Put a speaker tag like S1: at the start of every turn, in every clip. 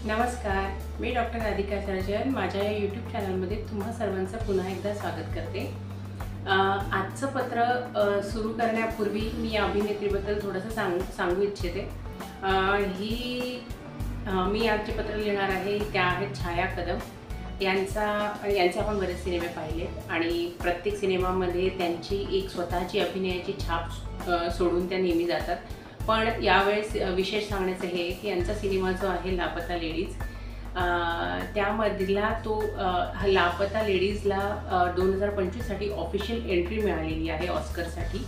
S1: नमस्कार, मी doctor Radhika surgeon माझ्या या यूट्यूब चॅनलमध्ये तुम्हा सर्वांचं पुन्हा एकदा स्वागत करते। आजचं पत्र सुरू करण्यापूर्वी मी या अभिनेत्रीबद्दल थोडंसं सांगू इच्छिते। मी आजचे पत्र लिहिणार आहे त्या आहेत छाया कदम। यांचे आपण बरेच सिनेमे पाहिले आणि प्रत्येक सिनेमामध्ये त्यांची एक स्वतःची अभिनयाची छाप सोडून त्या नेहमी जातात। पण यावेळेस विशेष सांगण्याचं हे की यांचा सिनेमा जो आहे लापता लेडीज, त्यामधला तो लापता लेडीजला 2025 साठी ऑफिशियल एंट्री मिळालेली आहे ऑस्करसाठी।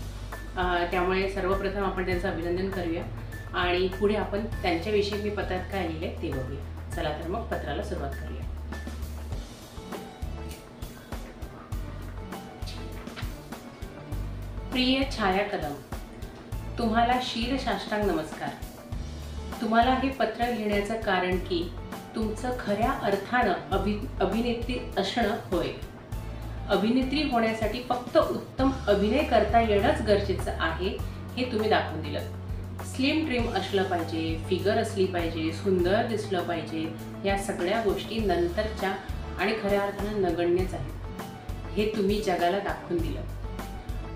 S1: त्यामुळे सर्वप्रथम आपण त्यांचं अभिनंदन करूया आणि पुढे आपण त्यांच्याविषयी मी पत्रात काय लिहिले ते बघूया। चला तर मग पत्राला सुरुवात करूया। प्रिय छाया कदम, तुम्हाला शीरसाष्टांग नमस्कार। तुम्हाला हे पत्र लिहिण्याचं कारण की तुमचं खऱ्या अर्थानं अभिनेत्री असणं होय। अभिनेत्री होण्यासाठी फक्त उत्तम अभिनय करता येणंच गरजेचं आहे हे तुम्ही दाखवून दिलं। स्लिम ट्रिम असलं पाहिजे, फिगर असली पाहिजे, सुंदर दिसलं पाहिजे, या सगळ्या गोष्टी नंतरच्या आणि खऱ्या अर्थानं नगण्यच आहेत हे तुम्ही जगाला दाखवून दिलं।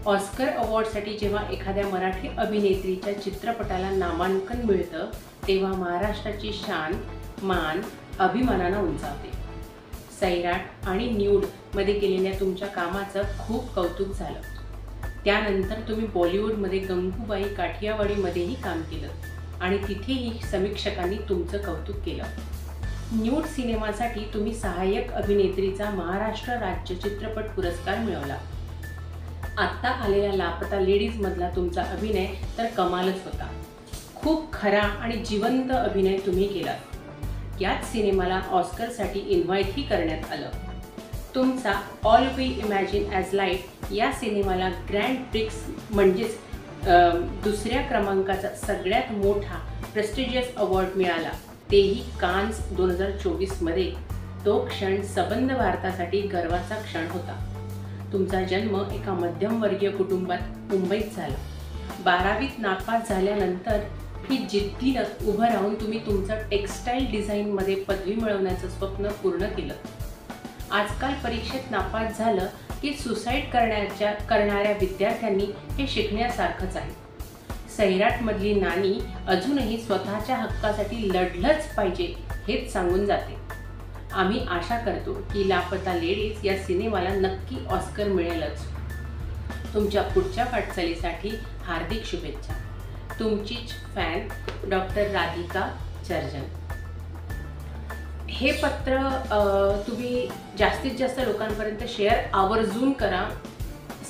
S1: ऑस्कर अवॉर्डसाठी जेव्हा एखाद्या मराठी अभिनेत्रीच्या चित्रपटाला नामांकन मिळतं तेव्हा महाराष्ट्राची शान मान अभिमानानं उंचावते। सैराट आणि न्यूड मध्ये केलेल्या तुमच्या कामाचं खूप कौतुक झालं। त्यानंतर तुम्ही बॉलिवूडमध्ये गंगूबाई काठियावाडीमध्येही काम केलं आणि तिथेही समीक्षकांनी तुमचं कौतुक केलं। न्यूड सिनेमासाठी तुम्ही सहाय्यक अभिनेत्रीचा महाराष्ट्र राज्य चित्रपट पुरस्कार मिळवला। आत्ता आलेल्या लापता लेडीज मधला तुमचा अभिनय तर कमालच होता। खूप खरा आणि जिवंत अभिनय तुम्ही केला। याच सिनेमाला ऑस्करसाठी इन्व्हाइटही करण्यात आलं। तुमचा all we imagine as light या सिनेमाला ग्रँड प्रिक्स म्हणजेच दुसऱ्या क्रमांकाचा सगळ्यात मोठा प्रेस्टिजियस अवॉर्ड मिळाला, तेही कान्स 2024 मध्ये। तो क्षण सबंध भारतासाठी गर्वाचा क्षण होता। तुमचा जन्म एका मध्यमवर्गीय कुटुंबात मुंबईत झाला। 12वीत नापास झाल्यानंतर ही जिद्दीनं उभं राहून तुम्ही तुमचं टेक्स्टाईल डिझाईनमध्ये पदवी मिळवण्याचं स्वप्न पूर्ण केलं। आजकाल परीक्षेत नापास झालं की सुसाईड करणाऱ्या विद्यार्थ्यांनी हे शिकण्यासारखंच आहे। सैराटमधली नानी अजूनही स्वतःच्या हक्कासाठी लढलंच पाहिजे हेच सांगून जाते। आम्ही आशा करतो की लापता लेडीज या सिनेमाला नक्की ऑस्कर मिळेलच। तुमच्या पुढच्या वाटचालीसाठी हार्दिक शुभेच्छा। तुमचीच फॅन डॉक्टर राधिका सर्जन। हे पत्र तुम्ही जास्तीत जास्त लोकांपर्यंत शेअर आवर्जून करा।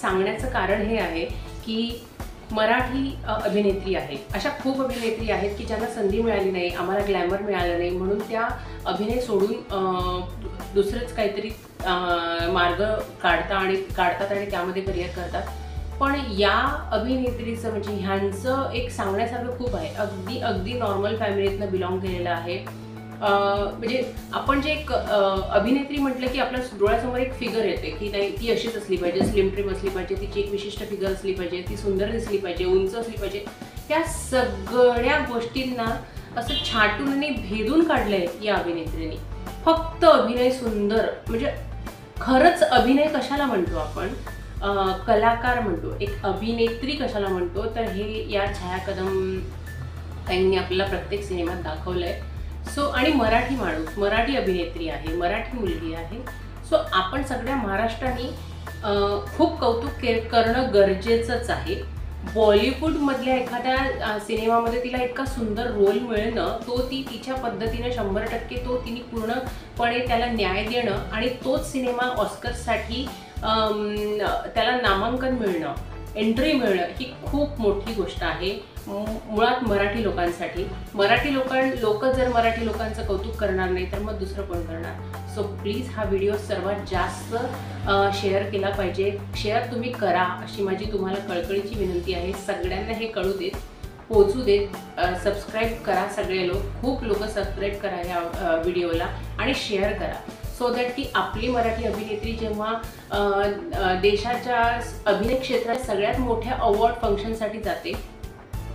S1: सांगण्याचं कारण हे आहे की मराठी अभिनेत्री आहे, अशा खूप अभिनेत्री आहेत की ज्यांना संधी मिळाली नाही, आम्हाला ग्लॅमर मिळालं नाही म्हणून त्या अभिनय सोडून दुसरंच काहीतरी मार्ग काढतात आणि त्यामध्ये करिअर करतात। पण या अभिनेत्रीचं म्हणजे ह्यांचं एक सांगण्यासारखं खूप आहे। अगदी नॉर्मल फॅमिलीतनं बिलॉंग केलेलं आहे। म्हणजे आपण जे एक अभिनेत्री म्हटलं की आपल्या डोळ्यासमोर एक फिगर येते की नाही, ती अशीच असली पाहिजे, स्लिम ट्रिम असली पाहिजे, तिची एक विशिष्ट फिगर असली पाहिजे, ती सुंदर दिसली पाहिजे, उंच असली पाहिजे। त्या सगळ्या गोष्टींना असं छाटून आणि भेदून काढलंय या अभिनेत्रीने। फक्त अभिनय सुंदर, म्हणजे खरंच अभिनय कशाला म्हणतो आपण, कलाकार म्हणतो, एक अभिनेत्री कशाला म्हणतो, तर हे या छाया कदम त्यांनी आपल्याला प्रत्येक सिनेमात दाखवलंय। आणि मराठी माणूस, मराठी अभिनेत्री आहे, मराठी मुलगी आहे। आपण सगळ्या महाराष्ट्राने खूप कौतुक करणं गरजेचंच आहे। बॉलिवूडमधल्या एखाद्या सिनेमामध्ये तिला इतका सुंदर रोल मिळणं, तो ती तिच्या पद्धतीने 100% तो तिने पूर्णपणे त्याला न्याय देणं आणि तोच सिनेमा ऑस्करसाठी त्याला नामांकन मिळणं, एंट्री मिळणं ही खूप मोठी गोष्ट आहे मुळात मराठी लोकांसाठी। लोक जर मराठी लोकांचं कौतुक करणार नाही तर मग दुसरं कोण करणार। सो प्लीज हा व्हिडिओ सर्वात जास्त शेअर केला पाहिजे। शेअर तुम्ही करा अशी माझी तुम्हाला कळकळीची विनंती आहे। सगळ्यांना हे कळू देत, पोहोचू देत। सबस्क्राईब करा सगळे लोक, खूप लोक सबस्क्राईब करा या व्हिडिओला आणि शेअर करा, सो दॅट की आपली मराठी अभिनेत्री जेव्हा देशाच्या अभिनय क्षेत्रात सगळ्यात मोठ्या अवॉर्ड फंक्शनसाठी जाते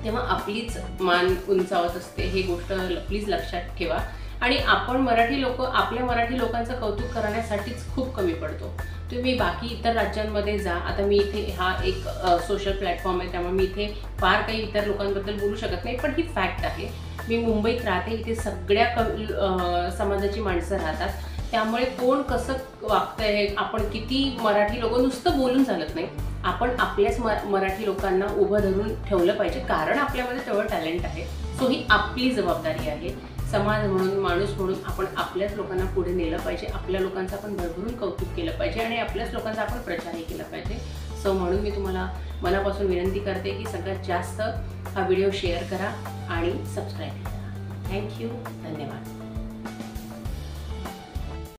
S1: तेव्हा आपलीच मान उंचावत असते। ही गोष्ट प्लीज लक्षात ठेवा आणि आपण मराठी लोक आपल्या मराठी लोकांचं कौतुक करण्यासाठीच खूप कमी पडतो. तुम्ही बाकी इतर राज्यांमध्ये जा. आता मी इथे हा एक सोशल प्लॅटफॉर्म आहे, त्यामुळे मी इथे फार काही इतर लोकांबद्दल बोलू शकत नाही, पण ही फॅक्ट आहे. मी मुंबईत राहते, इथे सगळ्या समाजाची माणसं राहतात, त्यामुळे कोण कसं वागतंय, आपण किती मराठी लोक नुसतं बोलून चालत नाही. आपण आपल्याच मराठी लोकांना उभं धरून ठेवलं पाहिजे, कारण आपल्यामध्ये तेवढं टॅलेंट आहे. सो ही आपली जबाबदारी आहे. समाज म्हणून, माणूस म्हणून आपण आपल्याच लोकांना पुढे नेलं पाहिजे, आपल्या लोकांचं आपण भरभरून कौतुक केलं पाहिजे आणि आपल्याच लोकांचा आपण प्रचारही केला पाहिजे. सो म्हणून मी तुम्हाला मनापासून विनंती करते की सगळ्यात जास्त हा व्हिडिओ शेअर करा आणि सबस्क्राईब करा. थँक्यू. धन्यवाद.